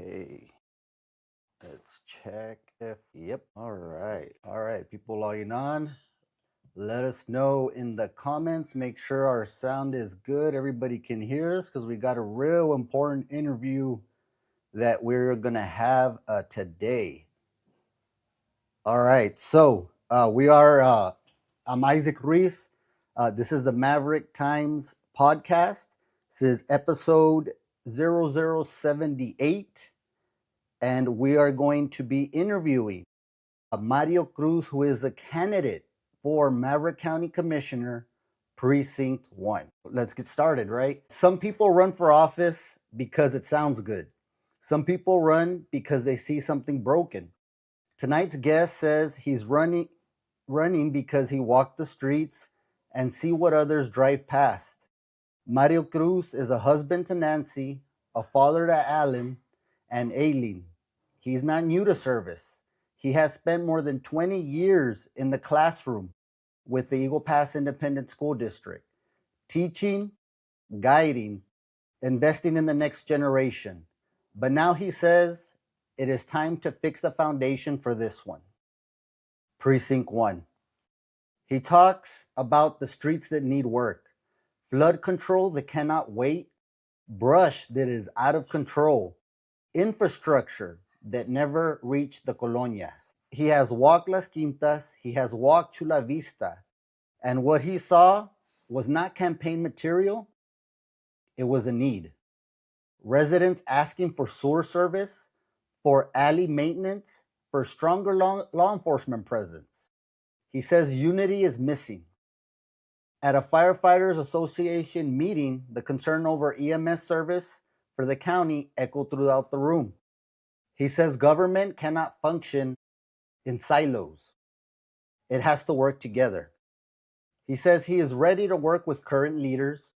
Okay, let's check if, yep, all right. All right, people logging on. Let us know in the comments. Make sure our sound is good. Everybody can hear us because we got a real important interview that we're going to have today. All right, so I'm Isaac Ruiz. This is the Maverick Times podcast. This is episode 0078. And we are going to be interviewing Mario Cruz, who is a candidate for Maverick County Commissioner, Precinct 1. Let's get started, right? Some people run for office because it sounds good. Some people run because they see something broken. Tonight's guest says he's running because he walked the streets and see what others drive past. Mario Cruz is a husband to Nancy, a father to Alan and Aileen. He's not new to service. He has spent more than 20 years in the classroom with the Eagle Pass Independent School District, teaching, guiding, investing in the next generation. But now he says it is time to fix the foundation for this one. Precinct 1. He talks about the streets that need work, flood control that cannot wait, brush that is out of control, infrastructure that never reached the colonias. He has walked Las Quintas, he has walked Chula Vista, and what he saw was not campaign material, it was a need. Residents asking for sewer service, for alley maintenance, for stronger law enforcement presence. He says unity is missing. At a Firefighters Association meeting, the concern over EMS service for the county echoed throughout the room. He says government cannot function in silos. It has to work together. He says he is ready to work with current leaders,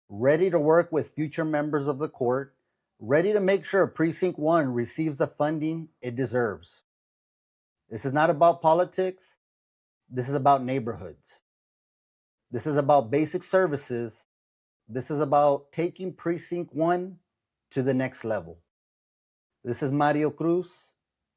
ready to work with future members of the court, ready to make sure Precinct 1 receives the funding it deserves. This is not about politics. This is about neighborhoods. This is about basic services. This is about taking Precinct 1 to the next level. This is Mario Cruz,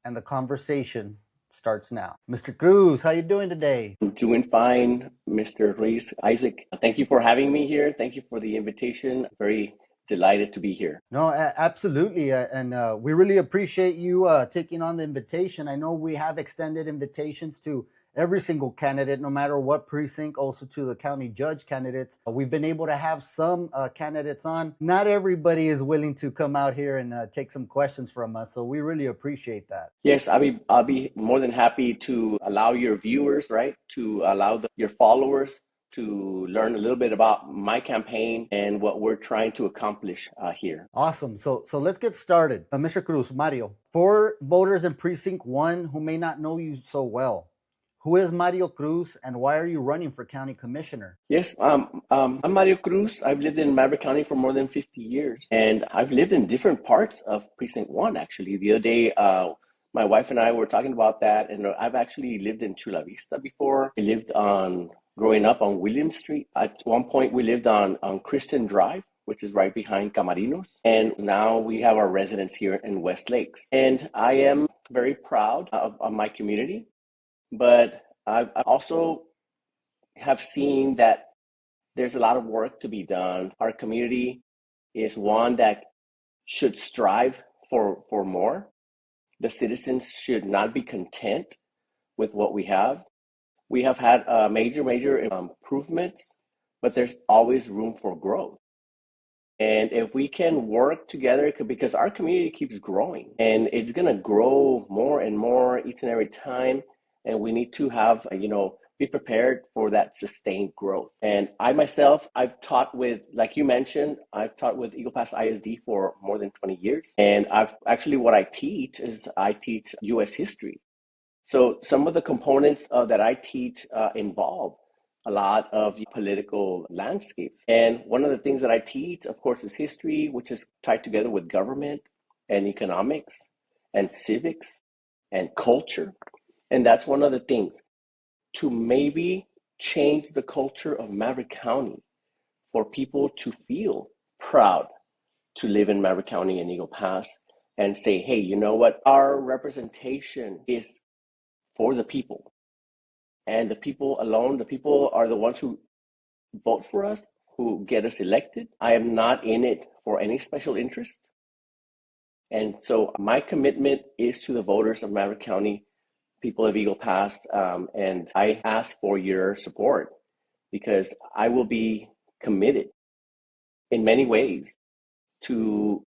and the conversation starts now. Mr. Cruz, how you doing today? I'm doing fine, Mr. Ruiz. Isaac, thank you for having me here. Thank you for the invitation. Very delighted to be here. No, absolutely. And we really appreciate you taking on the invitation. I know we have extended invitations to every single candidate, no matter what precinct, also to the county judge candidates. We've been able to have some candidates on. Not everybody is willing to come out here and take some questions from us. So we really appreciate that. Yes, I'll be more than happy to allow your viewers, right, to allow your followers to learn a little bit about my campaign and what we're trying to accomplish here. Awesome. So let's get started. Mr. Cruz, Mario, for voters in Precinct 1 who may not know you so well, who is Mario Cruz and why are you running for county commissioner? Yes, I'm Mario Cruz. I've lived in Maverick County for more than 50 years, and I've lived in different parts of Precinct 1, actually. The other day, my wife and I were talking about that, and I've actually lived in Chula Vista before. I lived growing up on William Street. At one point, we lived on Kristen Drive, which is right behind Camarinos. And now we have our residence here in West Lakes. And I am very proud of my community, but I also have seen that there's a lot of work to be done. Our community is one that should strive for more. The citizens should not be content with what we have. We have had major improvements, but there's always room for growth. And if we can work together, because our community keeps growing and it's going to grow more and more each and every time. And we need to have, be prepared for that sustained growth. And I myself, I've taught with, like you mentioned, I've taught with Eagle Pass ISD for more than 20 years. And what I teach is I teach U.S. history. So some of the components that I teach involve a lot of political landscapes. And one of the things that I teach, of course, is history, which is tied together with government and economics and civics and culture. And that's one of the things to maybe change the culture of Maverick County for people to feel proud to live in Maverick County and Eagle Pass, and say, hey, you know what? Our representation is for the people. And the people alone, the people are the ones who vote for us, who get us elected. I am not in it for any special interest. And so my commitment is to the voters of Maverick County, people of Eagle Pass, and I ask for your support because I will be committed in many ways to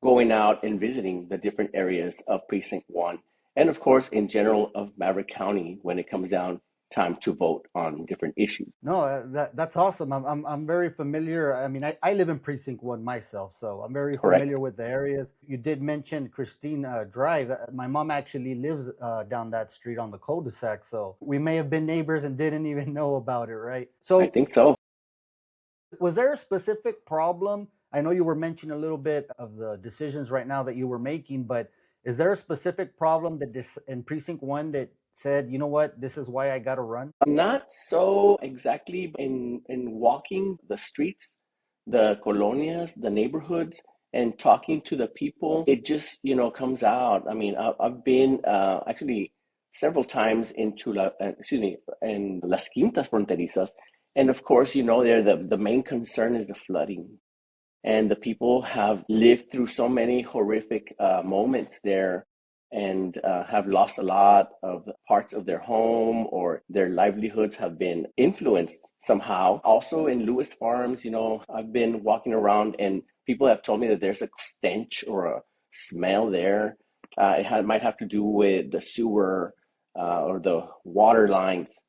going out and visiting the different areas of Precinct 1, and of course, in general of Maverick County when it comes down time to vote on different issues. No, that's awesome. I'm very familiar. I mean, I live in Precinct 1 myself, so I'm very familiar Correct. with the areas. You did mention Christine Drive. My mom actually lives down that street on the cul-de-sac, so we may have been neighbors and didn't even know about it, right? I So, think so. was there a specific problem? I know you were mentioning a little bit of the decisions right now that you were making, but is there a specific problem that this in Precinct 1 that said, you know what, this is why I got to run? Not so exactly in walking the streets, the colonias, the neighborhoods, and talking to the people. It just, comes out. I mean, I've been actually several times in Las Quintas Fronterizas. And of course, there the main concern is the flooding. And the people have lived through so many horrific moments there and have lost a lot of parts of their home or their livelihoods have been influenced somehow. Also in Lewis Farms, I've been walking around and people have told me that there's a stench or a smell there. Might have to do with the sewer or the water lines.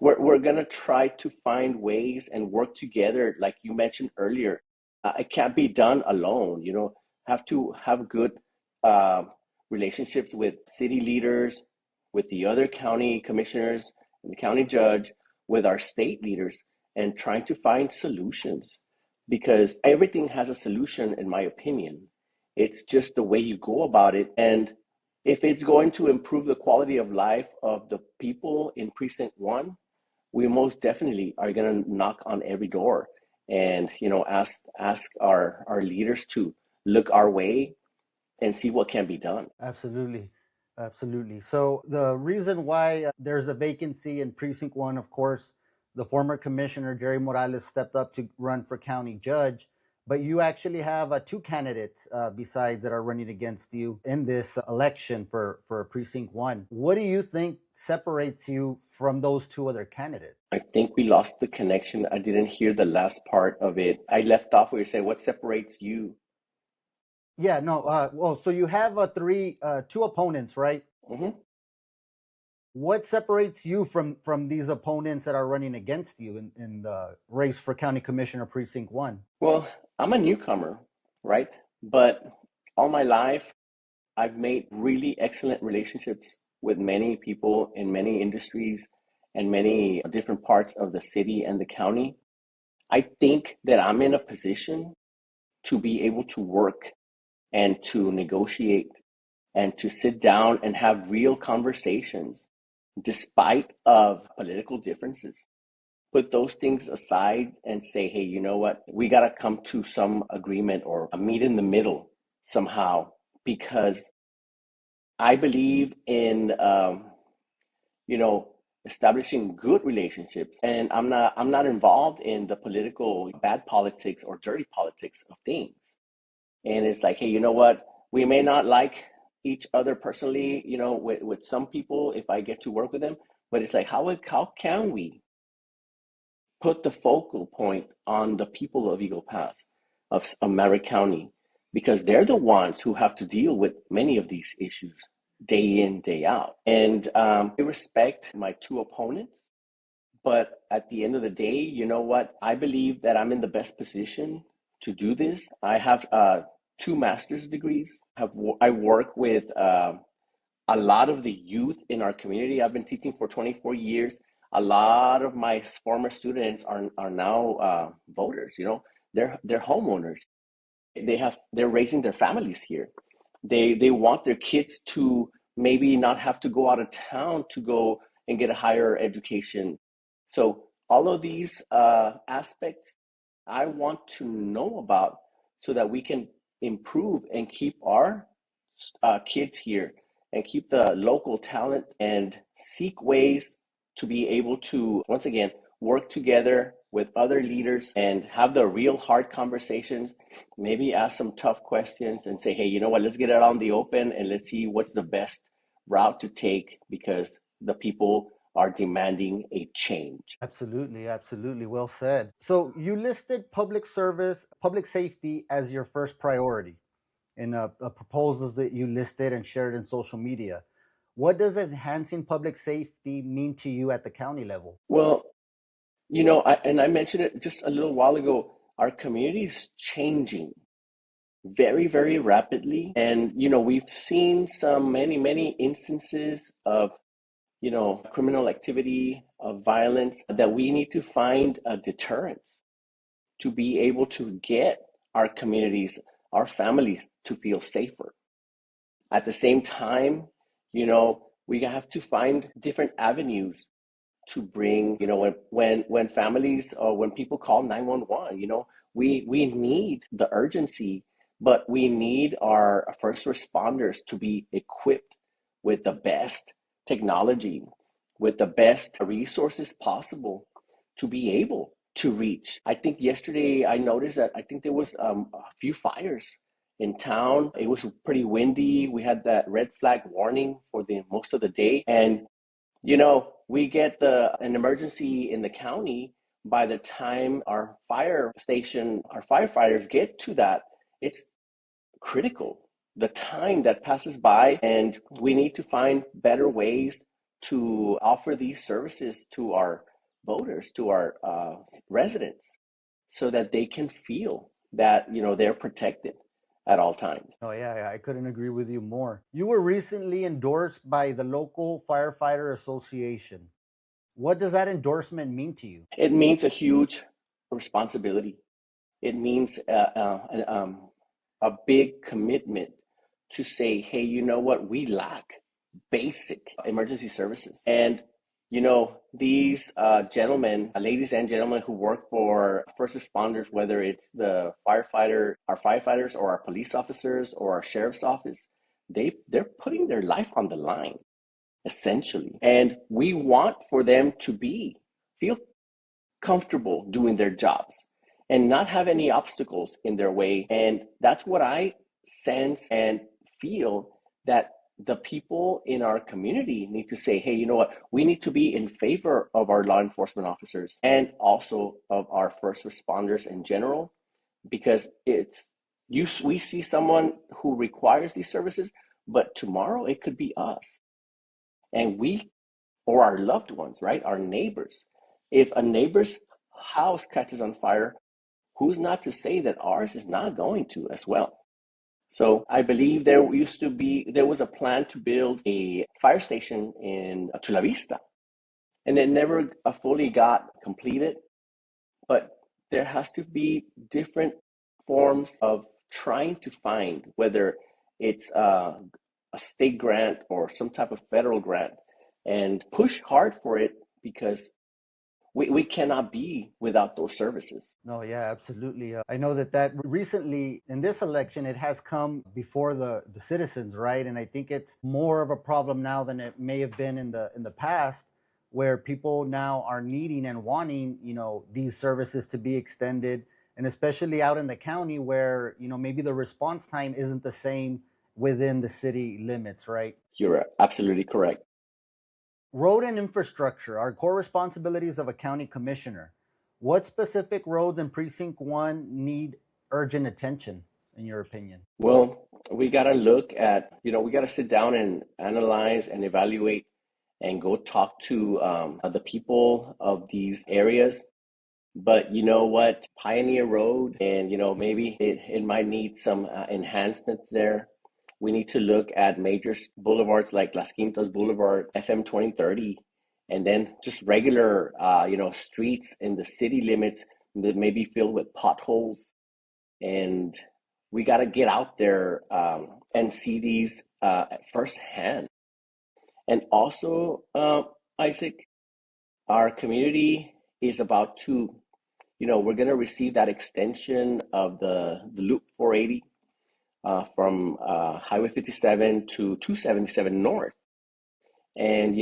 We're going to try to find ways and work together, like you mentioned earlier. It can't be done alone. Have to have good uh, relationships with city leaders, with the other county commissioners, and the county judge, with our state leaders, and trying to find solutions. Because everything has a solution, in my opinion. It's just the way you go about it. And if it's going to improve the quality of life of the people in Precinct 1, we most definitely are going to knock on every door and ask our leaders to look our way and see what can be done. Absolutely. Absolutely. So the reason why there's a vacancy in Precinct 1, of course, the former commissioner, Jerry Morales, stepped up to run for county judge. But you actually have two candidates besides that are running against you in this election for Precinct 1. What do you think separates you from those two other candidates? I think we lost the connection. I didn't hear the last part of it. I left off where you said, what separates you? Yeah, no. Well, so you have two opponents, right? Hmm. What separates you from these opponents that are running against you in the race for county commissioner precinct 1? Well, I'm a newcomer, right? But all my life, I've made really excellent relationships with many people in many industries and many different parts of the city and the county. I think that I'm in a position to be able to work and to negotiate and to sit down and have real conversations despite of political differences. Put those things aside and say, hey, you know what? We got to come to some agreement or a meet in the middle somehow because I believe in you know establishing good relationships, and I'm not involved in the political bad politics or dirty politics of things. And it's like, hey, you know what? We may not like each other personally, with some people if I get to work with them, but it's like how can we put the focal point on the people of Eagle Pass, of Maverick County, because they're the ones who have to deal with many of these issues day in, day out. And I respect my two opponents, but at the end of the day, you know what? I believe that I'm in the best position to do this. I have two master's degrees. I work with a lot of the youth in our community. I've been teaching for 24 years. A lot of my former students are now voters. They're homeowners. They're raising their families here. They want their kids to maybe not have to go out of town to go and get a higher education. So all of these aspects I want to know about so that we can improve and keep our kids here and keep the local talent and seek ways to be able to, once again, work together with other leaders and have the real hard conversations, maybe ask some tough questions and say, hey, you know what, let's get it out in the open and let's see what's the best route to take because the people are demanding a change. Absolutely, absolutely. Well said. So you listed public service, public safety as your first priority in proposals that you listed and shared in social media. What does enhancing public safety mean to you at the county level? Well, and I mentioned it just a little while ago, our community is changing very, very rapidly. And, we've seen many instances of, criminal activity, of violence, that we need to find a deterrence to be able to get our communities, our families to feel safer. At the same time, we have to find different avenues to bring, when families or when people call 911, we need the urgency, but we need our first responders to be equipped with the best technology, with the best resources possible to be able to reach. I think yesterday I noticed that I think there was a few fires in town. It was pretty windy. We had that red flag warning for the most of the day, and we get an emergency in the county. By the time our fire station, our firefighters get to that, it's critical. The time that passes by, and we need to find better ways to offer these services to our voters, to our residents, so that they can feel that they're protected at all times. Oh, yeah, I couldn't agree with you more. You were recently endorsed by the local firefighter association. What does that endorsement mean to you? It means a huge responsibility. It means a big commitment to say, hey, you know what? We lack basic emergency services. And, these gentlemen, ladies and gentlemen who work for first responders, whether it's our firefighters or our police officers or our sheriff's office, they're putting their life on the line, essentially. And we want for them to feel comfortable doing their jobs and not have any obstacles in their way. And that's what I sense and feel, that the people in our community need to say, hey, you know what? We need to be in favor of our law enforcement officers and also of our first responders in general, because we see someone who requires these services, but tomorrow it could be us. And or our loved ones, right? Our neighbors. If a neighbor's house catches on fire, who's not to say that ours is not going to as well? So I believe there was a plan to build a fire station in Chula Vista, and it never fully got completed. But there has to be different forms of trying to find, whether it's a state grant or some type of federal grant, and push hard for it, because we cannot be without those services. No, yeah, absolutely. I know that recently in this election, it has come before the citizens, right? And I think it's more of a problem now than it may have been in the past, where people now are needing and wanting, these services to be extended, and especially out in the county where, maybe the response time isn't the same within the city limits, right? You're absolutely correct. Road and infrastructure are core responsibilities of a county commissioner. What specific roads in Precinct 1 need urgent attention, in your opinion? Well, we got to look at, we got to sit down and analyze and evaluate and go talk to the people of these areas. But you know what? Pioneer Road, and, maybe it might need some enhancements there. We need to look at major boulevards like Las Quintas Boulevard, FM 2030, and then just regular, streets in the city limits that may be filled with potholes. And we got to get out there and see these firsthand. And also, Isaac, our community is about to, we're going to receive that extension of the Loop 480. from Highway 57 to 277 North. And,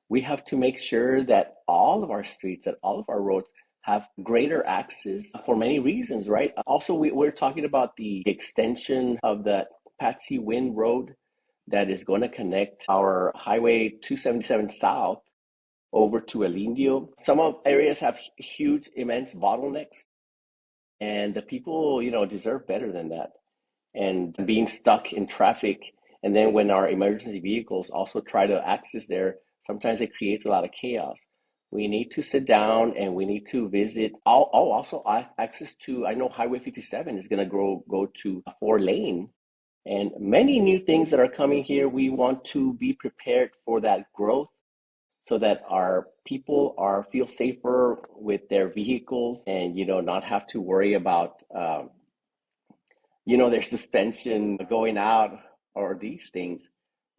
we have to make sure that all of our streets, that all of our roads have greater access for many reasons, right? Also, we're talking about the extension of the Patsy Wynn Road that is going to connect our Highway 277 South over to El Indio. Some of areas have huge, immense bottlenecks, and the people, deserve better than that. And being stuck in traffic, and then when our emergency vehicles also try to access there, sometimes it creates a lot of chaos. We need to sit down and we need to visit. Also access to. I know Highway 57 is going to go to a 4-lane, and many new things that are coming here. We want to be prepared for that growth so that our people feel safer with their vehicles, and not have to worry about their suspension going out or these things.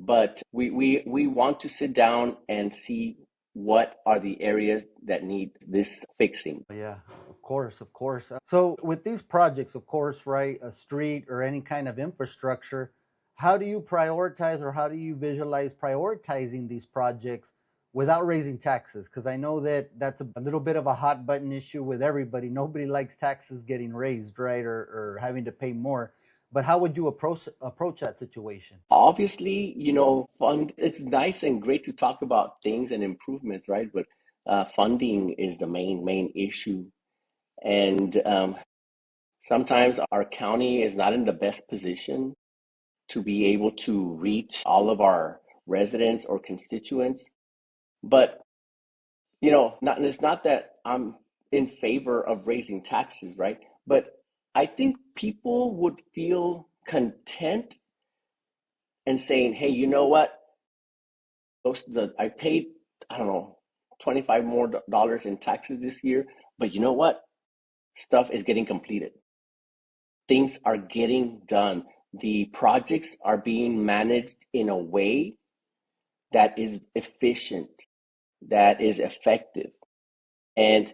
But we want to sit down and see what are the areas that need this fixing. Yeah, of course, of course. So with these projects, of course, right, a street or any kind of infrastructure, how do you prioritize or how do you visualize prioritizing these projects without raising taxes? Because I know that that's a little bit of a hot button issue with everybody. Nobody likes taxes getting raised, right, or having to pay more. But how would you approach that situation? Obviously, fund. It's nice and great to talk about things and improvements, right? But funding is the main issue, and sometimes our county is not in the best position to be able to reach all of our residents or constituents. But it's not that I'm in favor of raising taxes, right? But I think people would feel content and saying, "Hey, you know what? I paid, I don't know, 25 more dollars in taxes this year, but you know what? Stuff is getting completed. Things are getting done. The projects are being managed in a way that is efficient, that is effective." And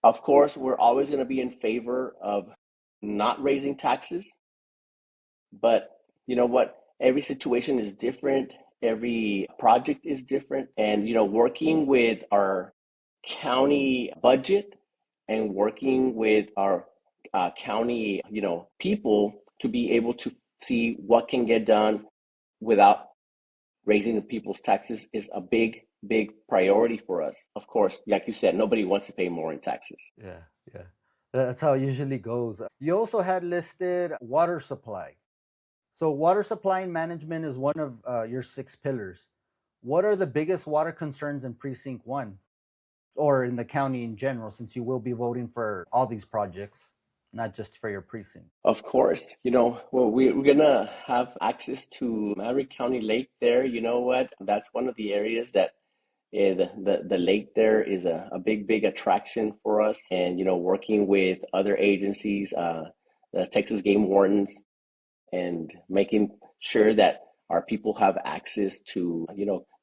of course, we're always going to be in favor of not raising taxes, but you know what? Every situation is different. Every project is different. And, working with our county budget and working with our county, people to be able to see what can get done without raising the people's taxes is a big priority for us. Of course, like you said, nobody wants to pay more in taxes. Yeah, yeah. That's how it usually goes. You also had listed water supply. So, water supply and management is one of your 6 pillars. What are the biggest water concerns in Precinct 1 or in the county in general, since you will be voting for all these projects, not just for your precinct? Of course, well, we're gonna have access to Maverick County Lake there. You know what? That's one of the areas that the lake there is a big attraction for us. And, working with other agencies, the Texas Game Wardens, and making sure that our people have access to,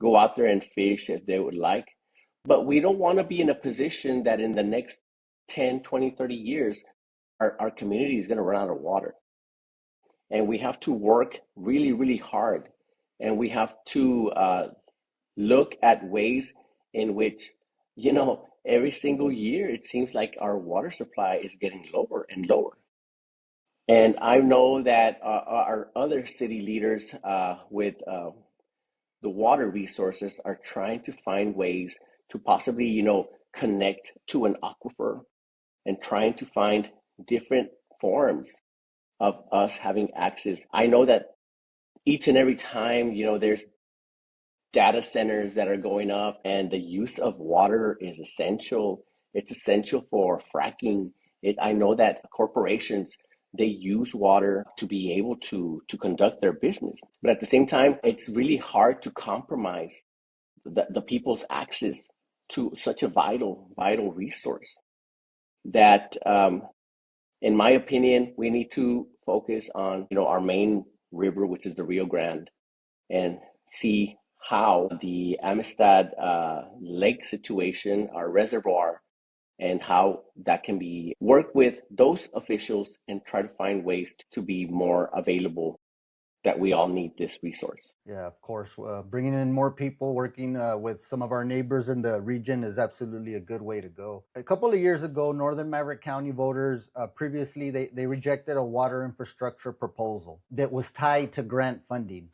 go out there and fish if they would like. But we don't want to be in a position that in the next 10, 20, 30 years, our community is going to run out of water. And we have to work really hard. And we have to look at ways in which, every single year it seems like our water supply is getting lower and lower. And I know that our other city leaders with the water resources are trying to find ways to possibly, connect to an aquifer and trying to find different forms of us having access. I know that each and every time, there's data centers that are going up, and the use of water is essential. It's essential for fracking. I know that corporations, they use water to be able to conduct their business. But at the same time, it's really hard to compromise the people's access to such a vital resource that, in my opinion, we need to focus on, our main river, which is the Rio Grande, and see how the Amistad Lake situation, our reservoir, and how that can be work with those officials and try to find ways to be more available, that we all need this resource. Yeah, of course. Bringing in more people, working with some of our neighbors in the region is absolutely a good way to go. A couple of years ago, Northern Maverick County voters previously they rejected a water infrastructure proposal that was tied to grant funding.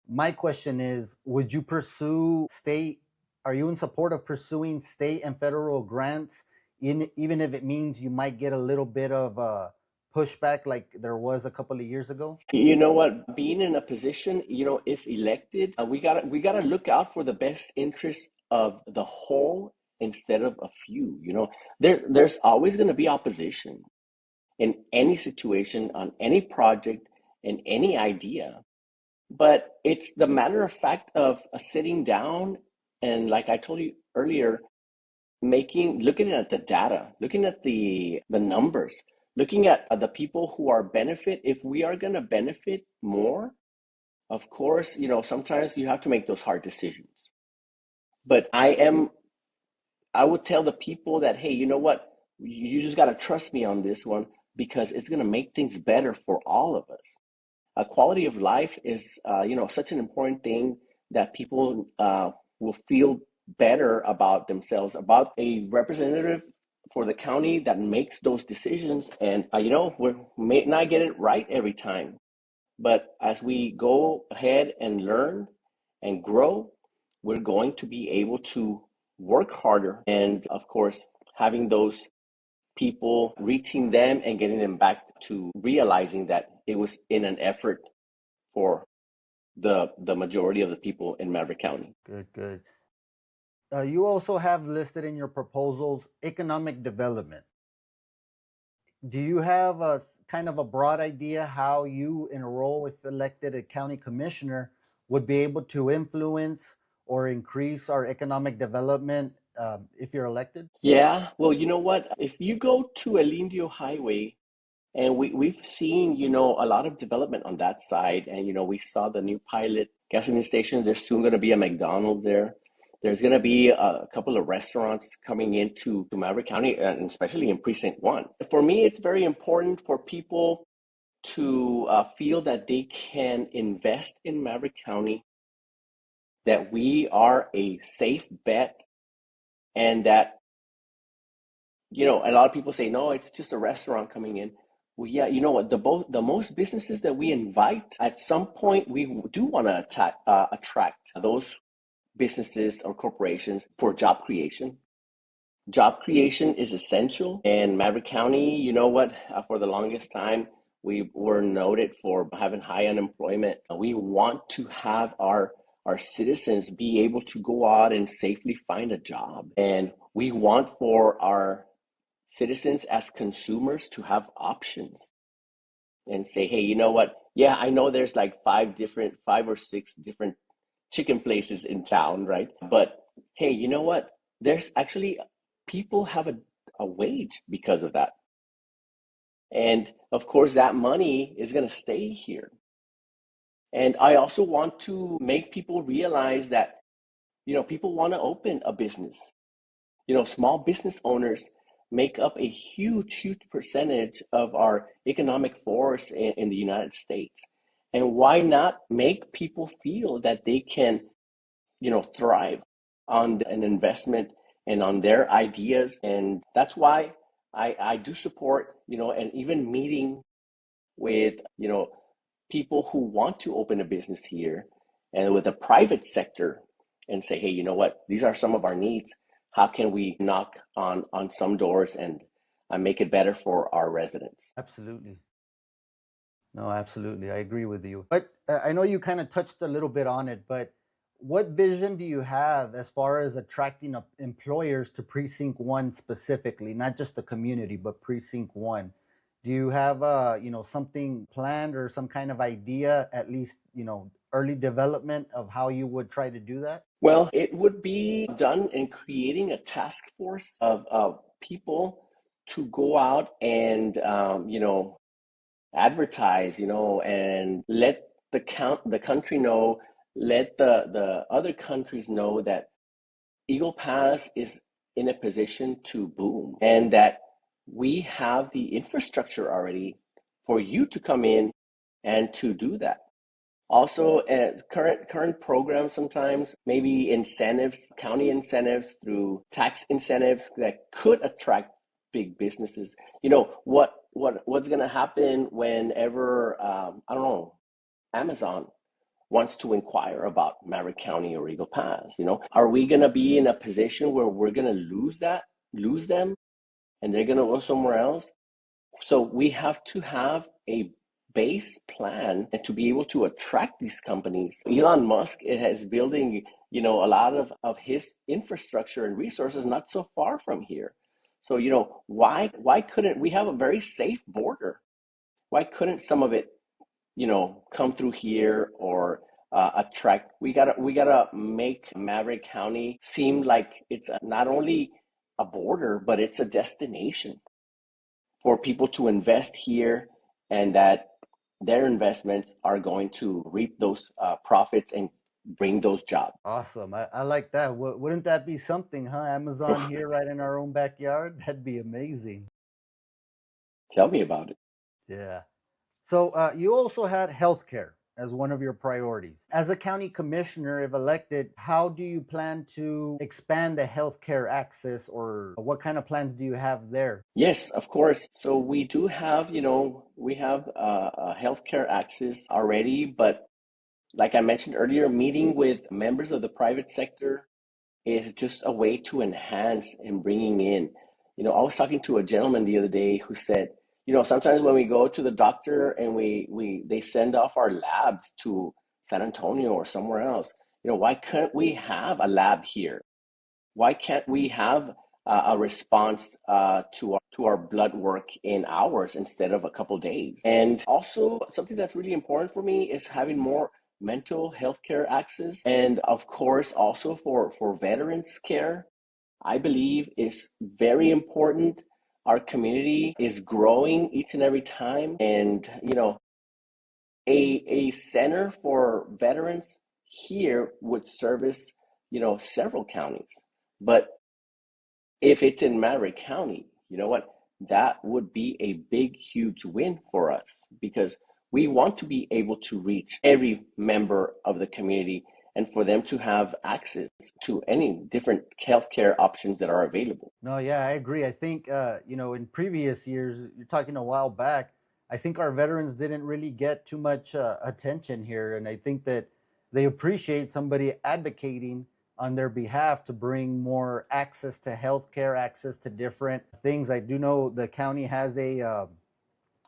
My question is, would you pursue state? Are you in support of pursuing state and federal grants, even if it means you might get a little bit of pushback like there was a couple of years ago? You know what? Being in a position, if elected, we gotta look out for the best interests of the whole instead of a few. There's always going to be opposition in any situation, on any project, in any idea. But it's the matter of fact of sitting down and, like I told you earlier, looking at the data, looking at the numbers, looking at the people who are benefit. If we are going to benefit more, of course, sometimes you have to make those hard decisions. But I would tell the people that, hey, you know what? You just got to trust me on this one, because it's going to make things better for all of us. Quality of life is, such an important thing, that people will feel better about themselves, about a representative for the county that makes those decisions. And, we may not get it right every time, but as we go ahead and learn and grow, we're going to be able to work harder. And of course, having those people, reaching them and getting them back to realizing that it was in an effort for the majority of the people in Maverick County. Good, good. You also have listed in your proposals economic development. Do you have a kind of a broad idea how you, in a role if elected a county commissioner, would be able to influence or increase our economic development if you're elected? Yeah, well, you know what? If you go to El Indio Highway, and we've seen, a lot of development on that side. And, we saw the new pilot gasoline station. There's soon going to be a McDonald's there. There's going to be a couple of restaurants coming into Maverick County, and especially in Precinct 1. For me, it's very important for people to feel that they can invest in Maverick County, that we are a safe bet, and that, a lot of people say, no, it's just a restaurant coming in. Well, yeah, you know what? The most businesses that we invite, at some point, we do want to attract those businesses or corporations for job creation. Job creation is essential. And Maverick County, you know what? For the longest time, we were noted for having high unemployment. We want to have our citizens be able to go out and safely find a job. And we want for our citizens as consumers to have options and say, hey, you know what? Yeah, I know there's like 5 or 6 different chicken places in town, right? But hey, you know what? There's actually people have a wage because of that. And of course, that money is going to stay here. And I also want to make people realize that, people want to open a business. Small business owners make up a huge, huge percentage of our economic force in the United States. And why not make people feel that they can, thrive on an investment and on their ideas? And that's why I do support, and even meeting with, people who want to open a business here and with the private sector, and say, hey, you know what? These are some of our needs. How can we knock on some doors and make it better for our residents? Absolutely. No, absolutely. I agree with you. But I know you kind of touched a little bit on it, but what vision do you have as far as attracting employers to Precinct 1 specifically, not just the community, but Precinct 1? Do you have something planned or some kind of idea, at least, early development of how you would try to do that? Well, it would be done in creating a task force of people to go out and, advertise, and let the country know, let the other countries know that Eagle Pass is in a position to boom, and that we have the infrastructure already for you to come in and to do that. Also, current programs sometimes maybe incentives, county incentives through tax incentives that could attract big businesses. You know what's going to happen whenever I don't know, Amazon wants to inquire about Maverick County or Eagle Pass. You know, are we going to be in a position where we're going to lose them, and they're going to go somewhere else? So we have to have a base plan and to be able to attract these companies. Elon Musk is building, a lot of his infrastructure and resources not so far from here. So, why couldn't we have a very safe border? Why couldn't some of it, come through here or attract? We gotta make Maverick County seem like it's not only a border, but it's a destination for people to invest here, and that their investments are going to reap those profits and bring those jobs. Awesome. I like that. Wouldn't that be something, huh? Amazon here right in our own backyard? That'd be amazing. Tell me about it. Yeah. So you also had healthcare as one of your priorities. As a county commissioner, if elected, how do you plan to expand the healthcare access, or what kind of plans do you have there? Yes, of course. So we do have, we have healthcare access already, but like I mentioned earlier, meeting with members of the private sector is just a way to enhance and bringing in. I was talking to a gentleman the other day who said, sometimes when we go to the doctor and they send off our labs to San Antonio or somewhere else, why can't we have a lab here? Why can't we have a response to our blood work in hours instead of a couple days? And also, something that's really important for me is having more mental health care access, and of course, also for veterans care. I believe is very important. Our community is growing each and every time, and a center for veterans here would service several counties. But if it's in Maverick County, you know what? That would be a big, huge win for us, because we want to be able to reach every member of the community and for them to have access to any different healthcare options that are available. No, yeah, I agree. I think, in previous years, you're talking a while back, I think our veterans didn't really get too much attention here. And I think that they appreciate somebody advocating on their behalf to bring more access to healthcare, access to different things. I do know the county has a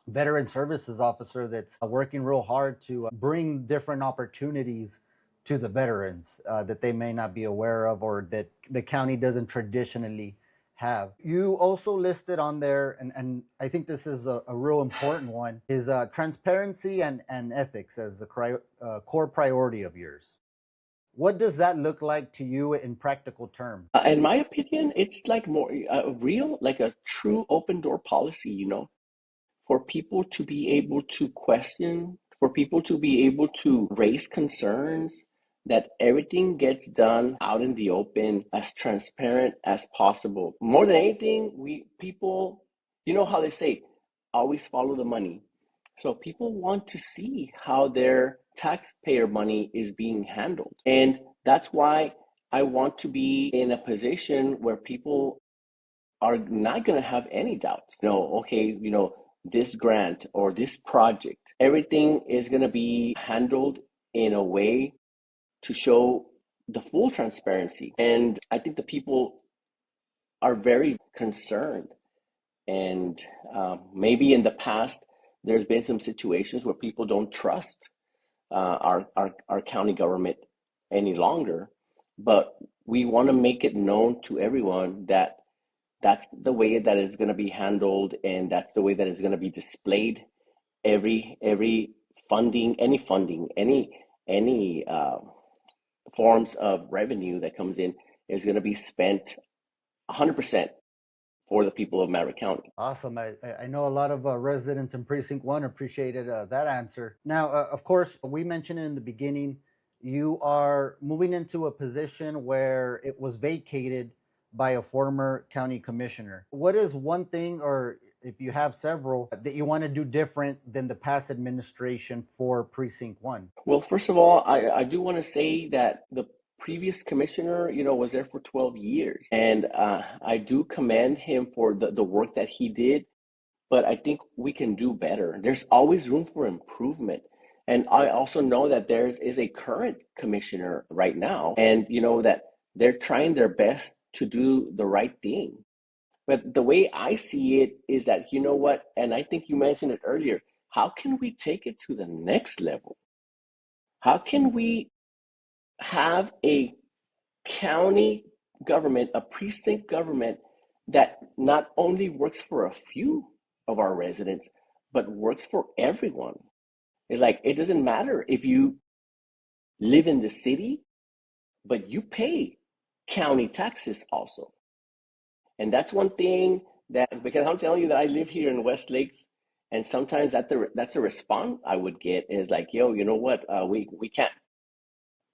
veteran services officer that's working real hard to bring different opportunities to the veterans that they may not be aware of, or that the county doesn't traditionally have. You also listed on there, and I think this is a real important one, is transparency and ethics as a core priority of yours. What does that look like to you in practical terms? In my opinion, it's like more real, like a true open door policy, for people to be able to question, for people to be able to raise concerns, that everything gets done out in the open, as transparent as possible. More than anything, people, you know how they say, always follow the money. So people want to see how their taxpayer money is being handled. And that's why I want to be in a position where people are not going to have any doubts. No, okay, this grant or this project, everything is going to be handled in a way to show the full transparency. And I think the people are very concerned. And maybe in the past, there's been some situations where people don't trust our county government any longer. But we want to make it known to everyone that that's the way that it's going to be handled, and that's the way that it's going to be displayed. Every funding, any forms of revenue that comes in is going to be spent 100% for the people of Maverick County. Awesome. I know a lot of residents in Precinct 1 appreciated that answer. Now, of course, we mentioned it in the beginning, you are moving into a position where it was vacated by a former county commissioner. What is one thing, or if you have several, that you want to do different than the past administration for Precinct 1? Well, first of all, I do want to say that the previous commissioner, was there for 12 years. And I do commend him for the work that he did, but I think we can do better. There's always room for improvement. And I also know that there is a current commissioner right now, and that they're trying their best to do the right thing. But the way I see it is that, you know what, and I think you mentioned it earlier, how can we take it to the next level? How can we have a county government, a precinct government that not only works for a few of our residents, but works for everyone? It's like, it doesn't matter if you live in the city, but you pay county taxes also. And that's one thing that, because I'm telling you that I live here in West Lakes, and sometimes that's a response I would get is like, yo, you know what? We can't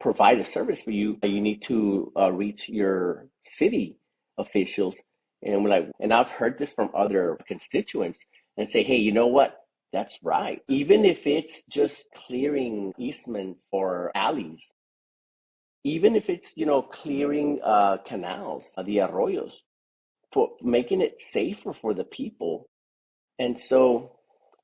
provide a service for you. You need to reach your city officials. And we're like, and I've heard this from other constituents and say, hey, you know what? That's right. Even if it's just clearing easements or alleys, even if it's, clearing canals, the arroyos, for making it safer for the people. And so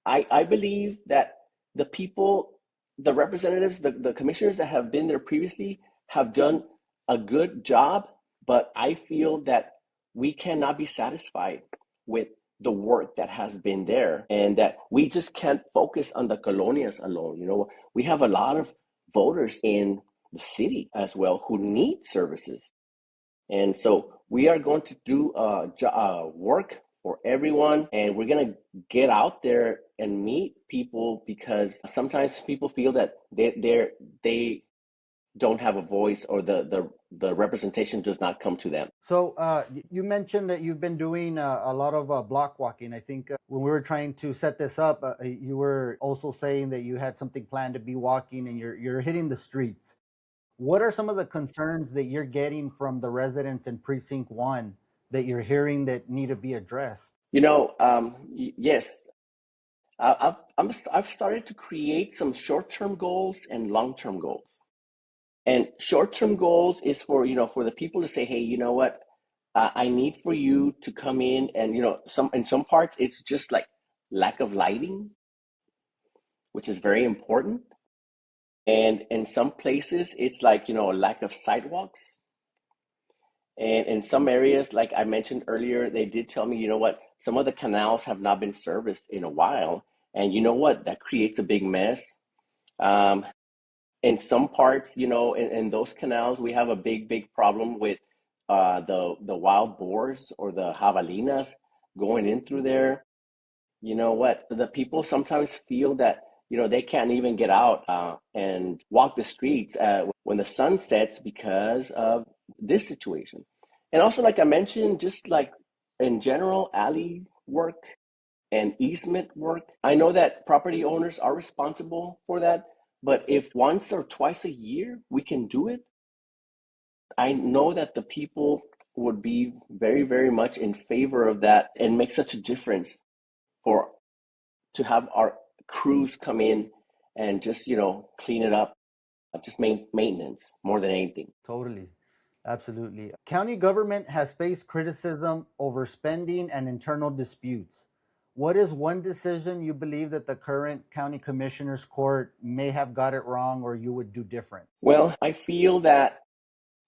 I believe that the people, the representatives, the commissioners that have been there previously have done a good job, but I feel that we cannot be satisfied with the work that has been there, and that we just can't focus on the colonias alone. We have a lot of voters in the city as well who need services. And so we are going to do work for everyone, and we're going to get out there and meet people, because sometimes people feel that they don't have a voice, or the representation does not come to them. So you mentioned that you've been doing a lot of block walking. I think when we were trying to set this up, you were also saying that you had something planned to be walking, and you're hitting the streets. What are some of the concerns that you're getting from the residents in Precinct 1 that you're hearing that need to be addressed? Yes, I've started to create some short-term goals and long-term goals. And short-term goals is for the people to say, hey, you know what, I need for you to come in, and in some parts it's just like lack of lighting, which is very important. And in some places it's like, a lack of sidewalks. And in some areas, like I mentioned earlier, they did tell me, you know what, some of the canals have not been serviced in a while. And you know what, that creates a big mess. Um, in some parts, in those canals, we have a big problem with the wild boars or the javelinas going in through there. You know what? The people sometimes feel that, they can't even get out and walk the streets when the sun sets because of this situation. And also, like I mentioned, just like in general, alley work and easement work. I know that property owners are responsible for that, but if once or twice a year we can do it, I know that the people would be very, very much in favor of that, and make such a difference for to have our crews come in and just clean it up, just maintenance more than anything. Totally. Absolutely. County government has faced criticism over spending and internal disputes. What is one decision you believe that the current county commissioners court may have got it wrong or you would do different? Well, I feel that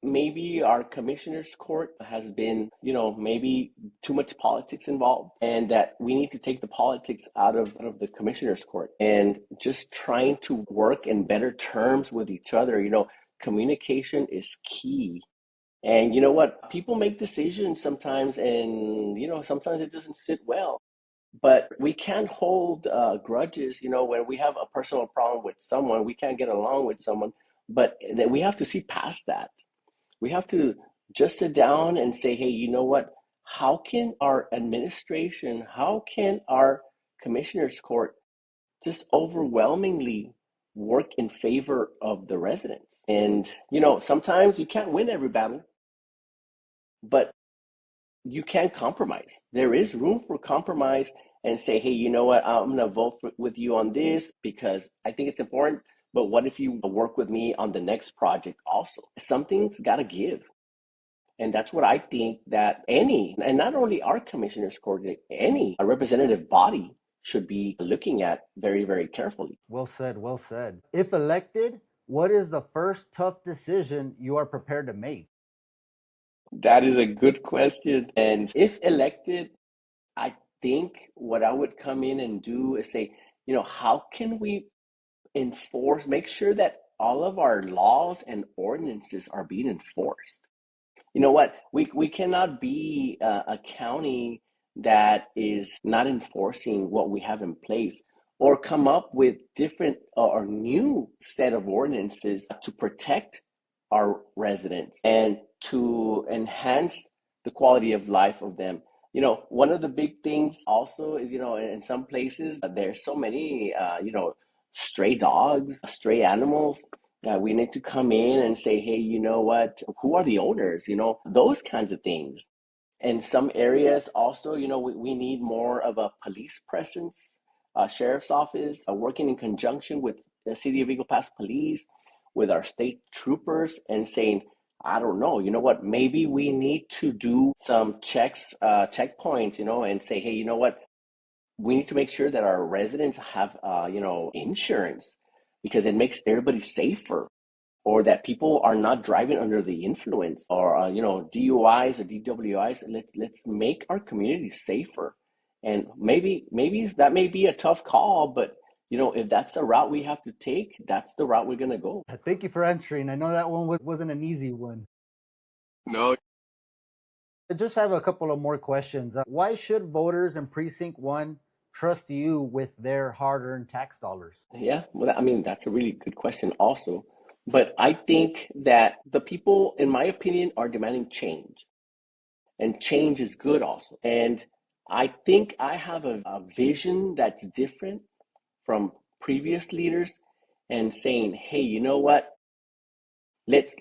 maybe our commissioners court has been, maybe too much politics involved, and that we need to take the politics out of the commissioners court and just trying to work in better terms with each other. Communication is key. And you know what? People make decisions sometimes, and sometimes it doesn't sit well. But we can't hold grudges. When we have a personal problem with someone, we can't get along with someone. But that we have to see past that. We have to just sit down and say, hey, you know what? How can our administration, how can our commissioners court just overwhelmingly work in favor of the residents? And, sometimes you can't win every battle, but you can't compromise. There is room for compromise and say, hey, you know what? I'm going to vote with you on this because I think it's important. But what if you work with me on the next project also? Something's got to give. And that's what I think that any, and not only our commissioners court, any a representative body should be looking at very, very carefully. Well said, well said. If elected, what is the first tough decision you are prepared to make? That is a good question. And if elected, I think what I would come in and do is say, how can we make sure that all of our laws and ordinances are being enforced? You know what? We cannot be a county that is not enforcing what we have in place or come up with different or new set of ordinances to protect our residents and to enhance the quality of life of them. One of the big things also is, in some places, there's so many, stray dogs, stray animals. We need to come in and say, hey, you know what? Who are the owners? Those kinds of things. In some areas also, we need more of a police presence, sheriff's office, working in conjunction with the City of Eagle Pass Police, with our state troopers, and saying, I don't know, you know what? Maybe we need to do some checkpoints, and say, hey, you know what? We need to make sure that our residents have, insurance because it makes everybody safer, or that people are not driving under the influence, or DUIs or DWIs. Let's make our community safer. And maybe that may be a tough call, but if that's the route we have to take, that's the route we're gonna go. Thank you for answering. I know that one wasn't an easy one. No. I just have a couple of more questions. Why should voters in Precinct 1 trust you with their hard earned tax dollars? Yeah, well, I mean, that's a really good question also. But I think that the people, in my opinion, are demanding change. And change is good also. And I think I have a vision that's different from previous leaders and saying, hey, you know what? Let's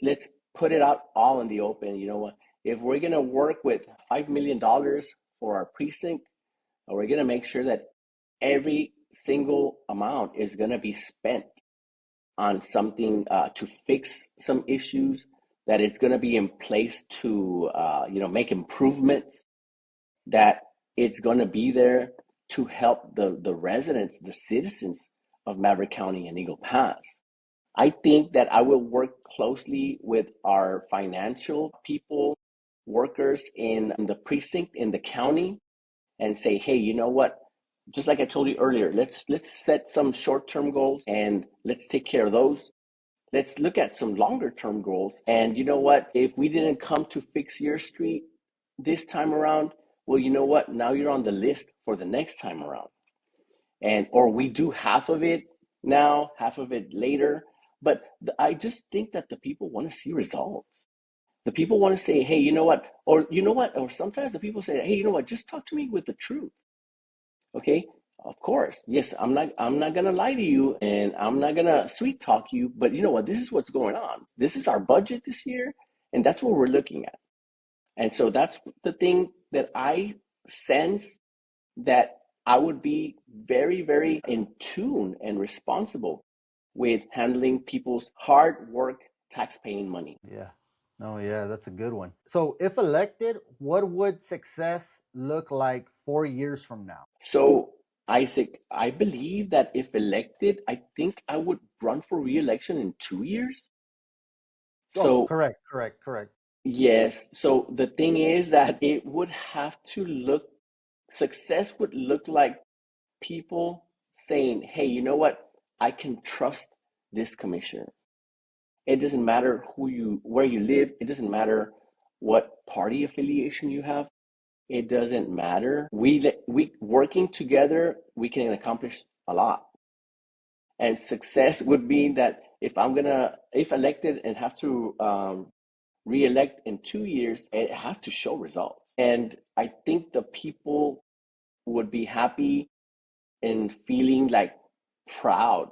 put it out all in the open. You know what? If we're gonna work with $5 million for our precinct, we're gonna make sure that every single amount is gonna be spent on something to fix some issues, that it's going to be in place to make improvements, that it's going to be there to help the residents, the citizens of Maverick County and Eagle Pass. I think that I will work closely with our financial people, workers in the precinct, in the county, and say, hey, you know what? Just like I told you earlier, let's set some short-term goals and let's take care of those. Let's look at some longer-term goals. And you know what? If we didn't come to fix your street this time around, well, you know what? Now you're on the list for the next time around. And or we do half of it now, half of it later. But I just think that the people want to see results. The people want to say, hey, you know what? Or you know what? Or sometimes the people say, hey, you know what? Just talk to me with the truth. Okay, of course, yes, I'm not gonna lie to you, and I'm not gonna sweet talk you, but you know what, this is what's going on. This is our budget this year, and that's what we're looking at. And so that's the thing that I sense, that I would be very, very in tune and responsible with handling people's hard work, tax paying money. Yeah. No, yeah, that's a good one. So, if elected, what would success look like 4 years from now? So, Isaac, I believe that if elected, I think I would run for re-election in 2 years. Oh, So, correct, correct, correct. yes. So the thing is that it would have to look, success would look like people saying, hey, you know what? I can trust this commissioner. It doesn't matter where you live. It doesn't matter what party affiliation you have. It doesn't matter. We working together, we can accomplish a lot. And success would be that if elected and have to re-elect in 2 years, it have to show results. And I think the people would be happy and feeling like proud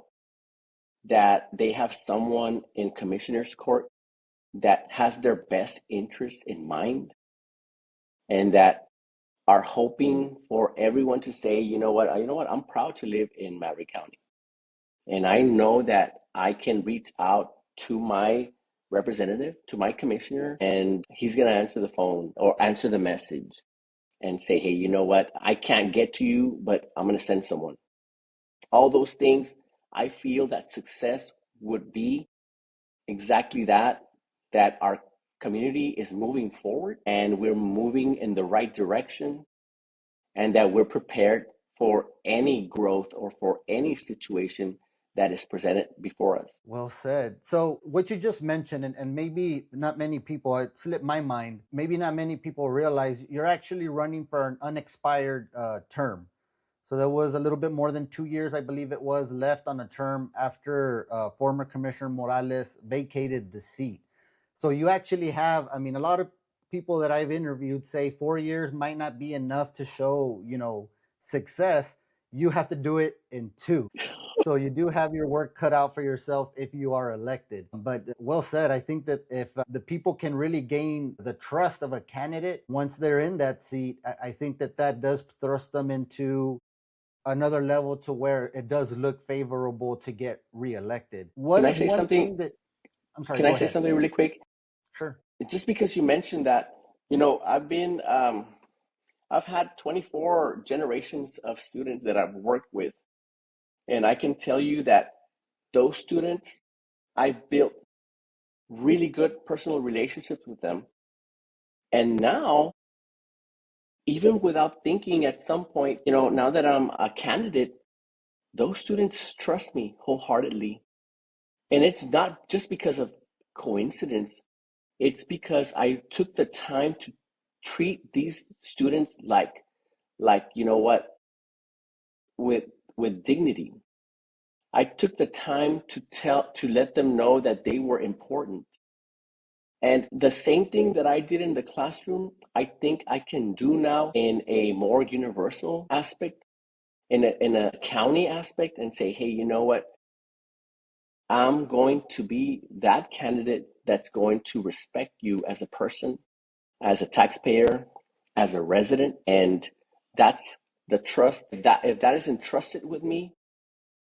that they have someone in commissioner's court that has their best interest in mind, and that are hoping for everyone to say, you know what, I'm proud to live in Maverick County. And I know that I can reach out to my representative, to my commissioner, and he's going to answer the phone or answer the message and say, hey, you know what, I can't get to you, but I'm going to send someone. All those things, I feel that success would be exactly that, that our community is moving forward and we're moving in the right direction, and that we're prepared for any growth or for any situation that is presented before us. Well said. So, what you just mentioned, and maybe not many people, it slipped my mind, maybe not many people realize you're actually running for an unexpired term. So, there was a little bit more than 2 years, I believe it was, left on a term after former Commissioner Morales vacated the seat. So, you actually have, I mean, a lot of people that I've interviewed say 4 years might not be enough to show, success. You have to do it in two. So you do have your work cut out for yourself if you are elected. But well said. I think that if the people can really gain the trust of a candidate once they're in that seat, I think that that does thrust them into another level to where it does look favorable to get reelected. What Can I is say one something? thing that, I'm sorry, Can I go say ahead. something really quick? Sure. Just because you mentioned that, I've had 24 generations of students that I've worked with, and I can tell you that those students, I built really good personal relationships with them. And now, even without thinking at some point, now that I'm a candidate, those students trust me wholeheartedly. And it's not just because of coincidence, it's because I took the time to treat these students like with dignity. I took the time to let them know that they were important. And the same thing that I did in the classroom, I think I can do now in a more universal aspect, in a county aspect, and say, hey, you know what? I'm going to be that candidate that's going to respect you as a person, as a taxpayer, as a resident, and that's the trust. If that is entrusted with me,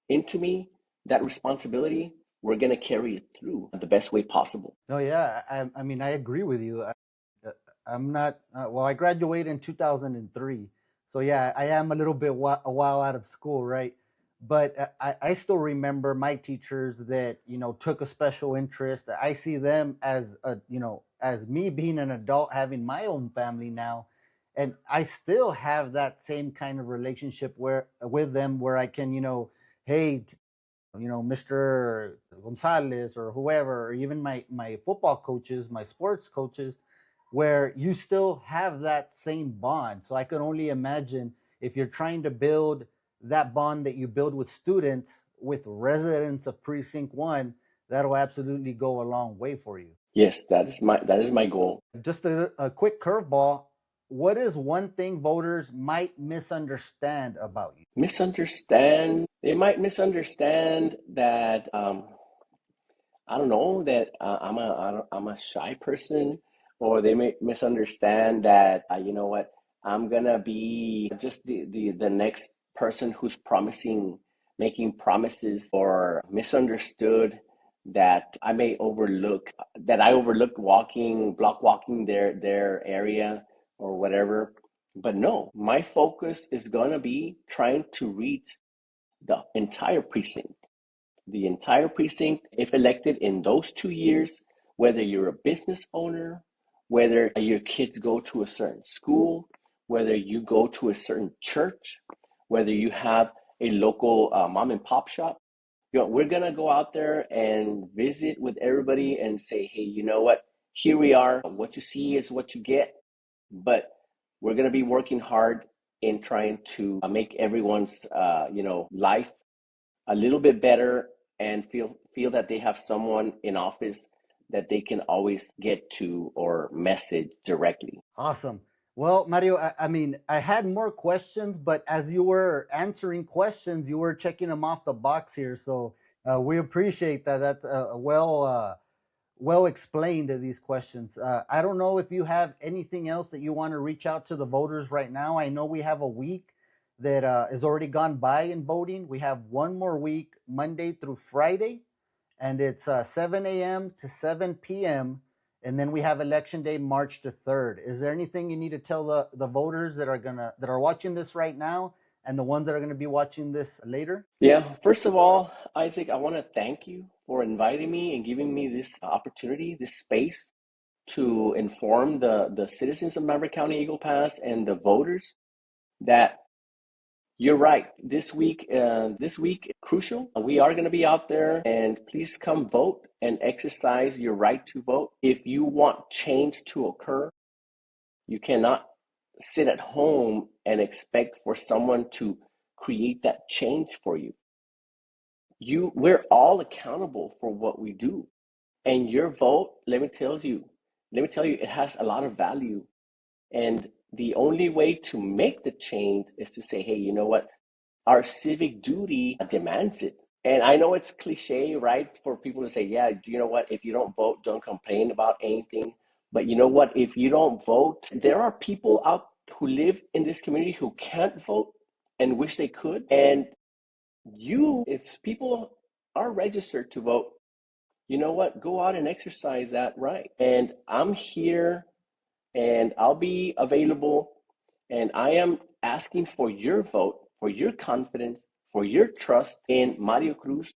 into me, that responsibility, we're gonna carry it through the best way possible. No, yeah, I mean, I agree with you. Uh, I'm not, well, I graduated in 2003. So, yeah, I am a little bit a while out of school, right? But I still remember my teachers that, took a special interest. I see them as, as me being an adult, having my own family now. And I still have that same kind of relationship where with them where I can, hey, Mr. Gonzalez or whoever, or even my football coaches, my sports coaches, where you still have that same bond. So I can only imagine if you're trying to build that bond that you build with students, with residents of Precinct 1, that'll absolutely go a long way for you. Yes, that is my goal. Just a quick curveball. What is one thing voters might misunderstand about you? Misunderstand. They might misunderstand that I don't know that I'm a shy person, or they may misunderstand that you know what, I'm gonna be just the next person who's promising, making promises, or misunderstood that I overlooked block walking their area or whatever. But no, my focus is gonna be trying to reach the entire precinct, if elected in those 2 years, whether you're a business owner, whether your kids go to a certain school, whether you go to a certain church, whether you have a local mom and pop shop. We're going to go out there and visit with everybody and say, hey, you know what? Here we are. What you see is what you get. But we're going to be working hard in trying to make everyone's, life a little bit better, and feel that they have someone in office that they can always get to or message directly. Awesome. Well, Mario, I mean, I had more questions, but as you were answering questions, you were checking them off the box here. So we appreciate that. That's well explained these questions. I don't know if you have anything else that you want to reach out to the voters right now. I know we have a week that is already gone by in voting. We have one more week, Monday through Friday, and it's 7 a.m. to 7 p.m. And then we have election day, March the 3rd. Is there anything you need to tell the voters that are watching this right now and the ones that are gonna be watching this later? Yeah, first of all, Isaac, I want to thank you for inviting me and giving me this opportunity, this space to inform the citizens of Maverick County, Eagle Pass, and the voters that you're right. This week crucial. We are going to be out there, and please come vote and exercise your right to vote. If you want change to occur, you cannot sit at home and expect for someone to create that change for you. We're all accountable for what we do. And your vote, let me tell you, it has a lot of value. And the only way to make the change is to say, hey, you know what? Our civic duty demands it. And I know it's cliche, right, for people to say, yeah, you know what? If you don't vote, don't complain about anything. But you know what? If you don't vote, there are people out who live in this community who can't vote and wish they could. And if people are registered to vote, you know what? Go out and exercise that right. And I'm here and I'll be available. And I am asking for your vote, for your confidence, for your trust in Mario Cruz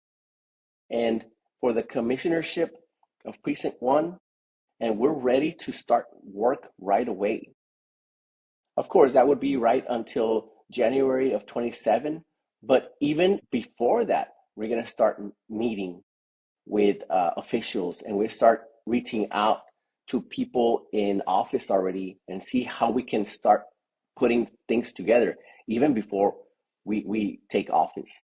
and for the commissionership of Precinct 1. And we're ready to start work right away. Of course, that would be right until January of 27. But even before that, we're going to start meeting with officials and we start reaching out to people in office already and see how we can start putting things together even before we take office.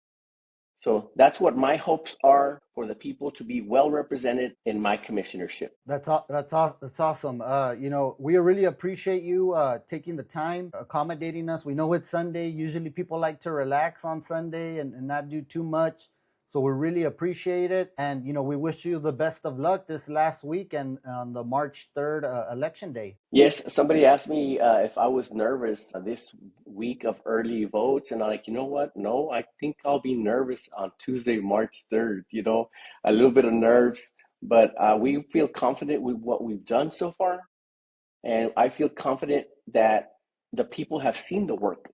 So that's what my hopes are for the people to be well represented in my commissionership. That's awesome. We really appreciate you taking the time, accommodating us. We know it's Sunday. Usually people like to relax on Sunday and not do too much. So we really appreciate it. And, we wish you the best of luck this last week and on the March 3rd election day. Yes, somebody asked me if I was nervous this week of early votes, and I'm like, you know what? No, I think I'll be nervous on Tuesday, March 3rd. A little bit of nerves, but we feel confident with what we've done so far. And I feel confident that the people have seen the work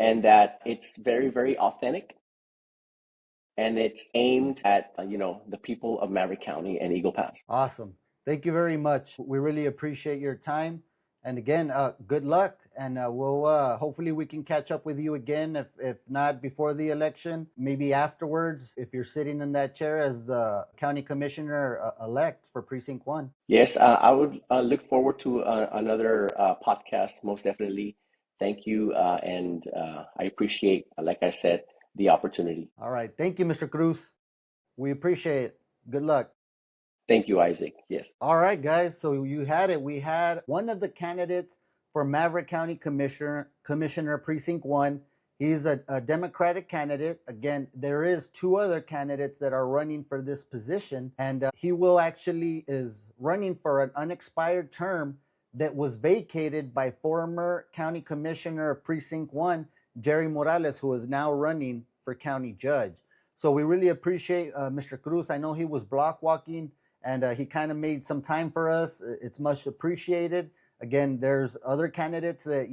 and that it's very, very authentic and it's aimed at, the people of Maverick County and Eagle Pass. Awesome. Thank you very much. We really appreciate your time. And again, good luck. And we'll hopefully we can catch up with you again. If not before the election, maybe afterwards, if you're sitting in that chair as the county commissioner elect for Precinct 1. Yes, I would look forward to another podcast, most definitely. Thank you. And I appreciate, like I said, the opportunity. All right. Thank you, Mr. Cruz. We appreciate it. Good luck. Thank you, Isaac. Yes. All right, guys. So you had it. We had one of the candidates for Maverick County Commissioner Precinct 1. He's a Democratic candidate. Again, there is two other candidates that are running for this position, and he is running for an unexpired term that was vacated by former County Commissioner of Precinct 1, Jerry Morales, who is now running for county judge. So we really appreciate Mr. Cruz. I know he was block walking and he kind of made some time for us. It's much appreciated. Again, there's other candidates that,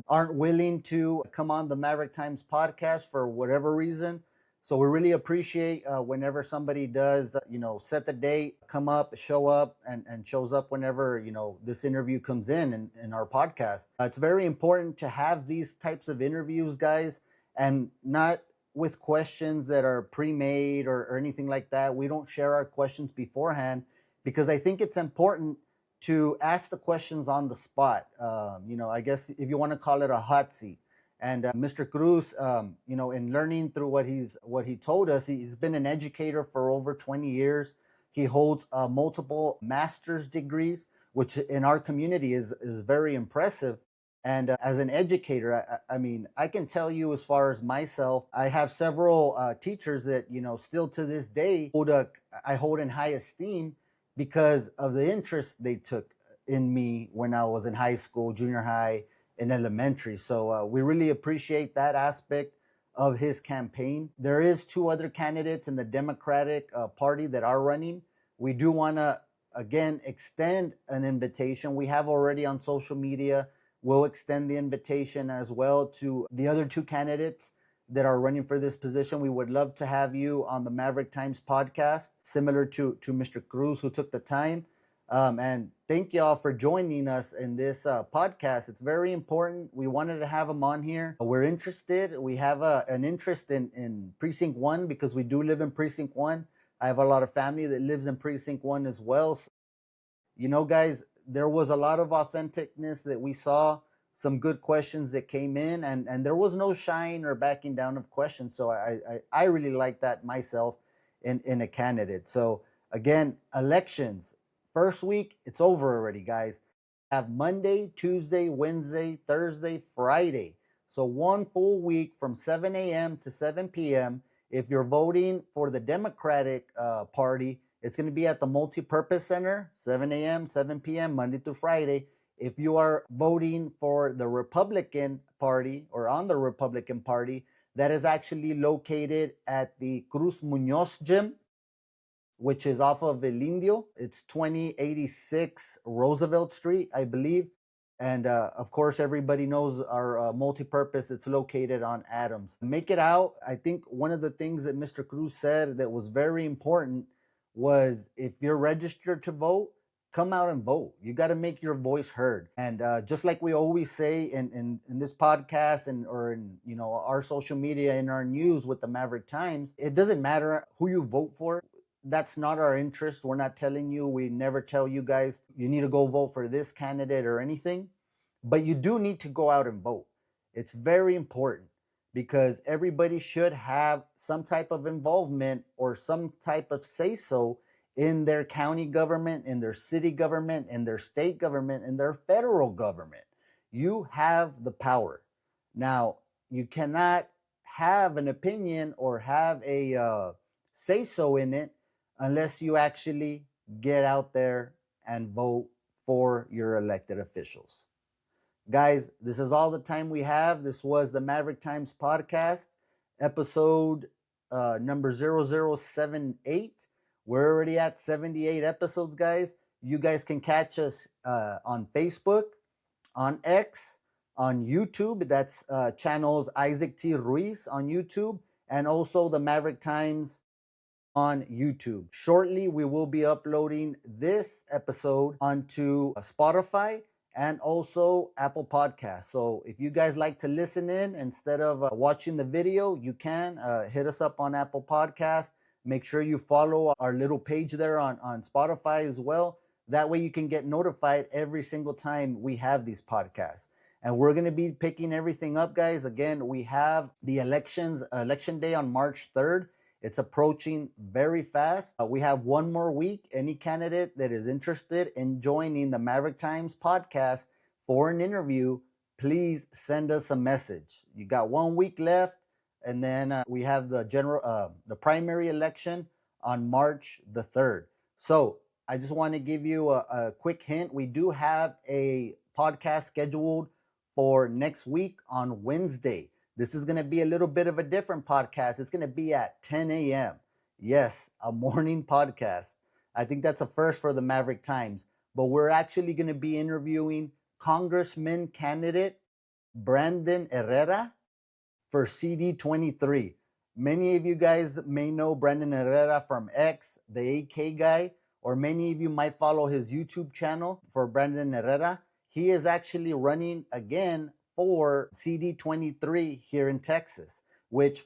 aren't willing to come on the Maverick Times podcast for whatever reason. So we really appreciate whenever somebody does, set the date, come up, show up, and shows up whenever, this interview comes in our podcast. It's very important to have these types of interviews, guys, and not with questions that are pre-made or anything like that. We don't share our questions beforehand because I think it's important to ask the questions on the spot. I guess if you want to call it a hot seat. And Mr. Cruz, in learning through what he told us, he's been an educator for over 20 years. He holds multiple master's degrees, which in our community is very impressive. And as an educator, I can tell you as far as myself, I have several teachers that, still to this day I hold in high esteem because of the interest they took in me when I was in high school, junior high, and elementary. So we really appreciate that aspect of his campaign. There is two other candidates in the Democratic Party that are running. We do want to again extend an invitation. We have already on social media. We'll extend the invitation as well to the other two candidates that are running for this position. We would love to have you on the Maverick Times podcast, similar to Mr. Cruz, who took the time. And thank y'all for joining us in this podcast. It's very important. We wanted to have him on here. We're interested. We have an interest in Precinct 1 because we do live in Precinct 1. I have a lot of family that lives in Precinct 1 as well. So, you know, guys, there was a lot of authenticness that we saw, some good questions that came in, and there was no shying or backing down of questions. So I really like that myself in a candidate. So again, elections, first week, it's over already, guys. Have Monday, Tuesday, Wednesday, Thursday, Friday. So one full week from 7 a.m. to 7 p.m. If you're voting for the Democratic Party, it's going to be at the Multipurpose Center, 7 a.m., 7 p.m., Monday through Friday. If you are voting for the Republican Party or on the Republican Party, that is actually located at the Cruz Munoz Gym, which is off of El Indio. It's 2086 Roosevelt Street, I believe. And of course, everybody knows our multi-purpose. It's located on Adams. Make it out. I think one of the things that Mr. Cruz said that was very important was if you're registered to vote, come out and vote. You got to make your voice heard. And just like we always say in this podcast or in our social media, in our news with the Maverick Times, it doesn't matter who you vote for. That's not our interest. We're not telling you. We never tell you guys you need to go vote for this candidate or anything. But you do need to go out and vote. It's very important because everybody should have some type of involvement or some type of say-so in their county government, in their city government, in their state government, in their federal government. You have the power. Now, you cannot have an opinion or have a say-so in it unless you actually get out there and vote for your elected officials. Guys, this is all the time we have. This was the Maverick Times podcast, episode number 0078. We're already at 78 episodes, guys. You guys can catch us on Facebook, on X, on YouTube. That's channels Isaac T. Ruiz on YouTube, and also the Maverick Times on YouTube. Shortly, we will be uploading this episode onto Spotify and also Apple Podcasts. So if you guys like to listen in instead of watching the video, you can hit us up on Apple Podcasts. Make sure you follow our little page there on Spotify as well. That way you can get notified every single time we have these podcasts. And we're going to be picking everything up, guys. Again, we have the election day on March 3rd. It's approaching very fast. We have one more week. Any candidate that is interested in joining the Maverick Times podcast for an interview, please send us a message. You got 1 week left, and then we have the primary election on March the 3rd. So I just want to give you a quick hint. We do have a podcast scheduled for next week on Wednesday. This is going to be a little bit of a different podcast. It's going to be at 10 a.m. Yes, a morning podcast. I think that's a first for the Maverick Times. But we're actually going to be interviewing Congressman candidate Brandon Herrera for CD23. Many of you guys may know Brandon Herrera from X, the AK guy, or many of you might follow his YouTube channel for Brandon Herrera. He is actually running again for CD23 here in Texas, which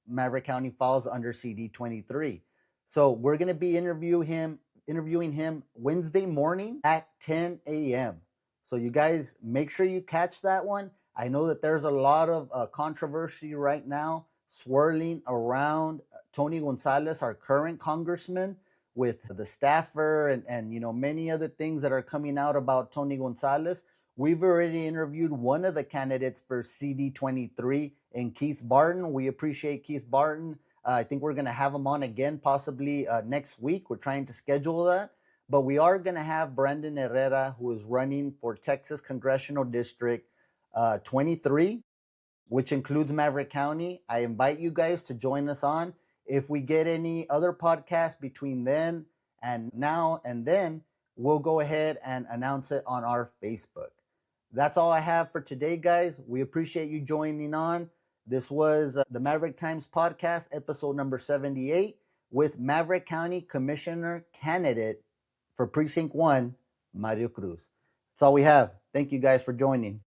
Maverick County falls under CD23. So we're going to be interviewing him Wednesday morning at 10 a.m. So you guys make sure you catch that one. I know that there's a lot of controversy right now swirling around Tony Gonzalez, our current congressman, with the staffer and many other things that are coming out about Tony Gonzalez. We've already interviewed one of the candidates for CD23 in Keith Barton. We appreciate Keith Barton. I think we're going to have him on again possibly next week. We're trying to schedule that. But we are going to have Brandon Herrera, who is running for Texas Congressional District 23, which includes Maverick County. I invite you guys to join us on. If we get any other podcasts between then and now and then, we'll go ahead and announce it on our Facebook. That's all I have for today, guys. We appreciate you joining on. This was the Maverick Times podcast, episode number 78, with Maverick County Commissioner candidate for Precinct 1, Mario Cruz. That's all we have. Thank you guys for joining.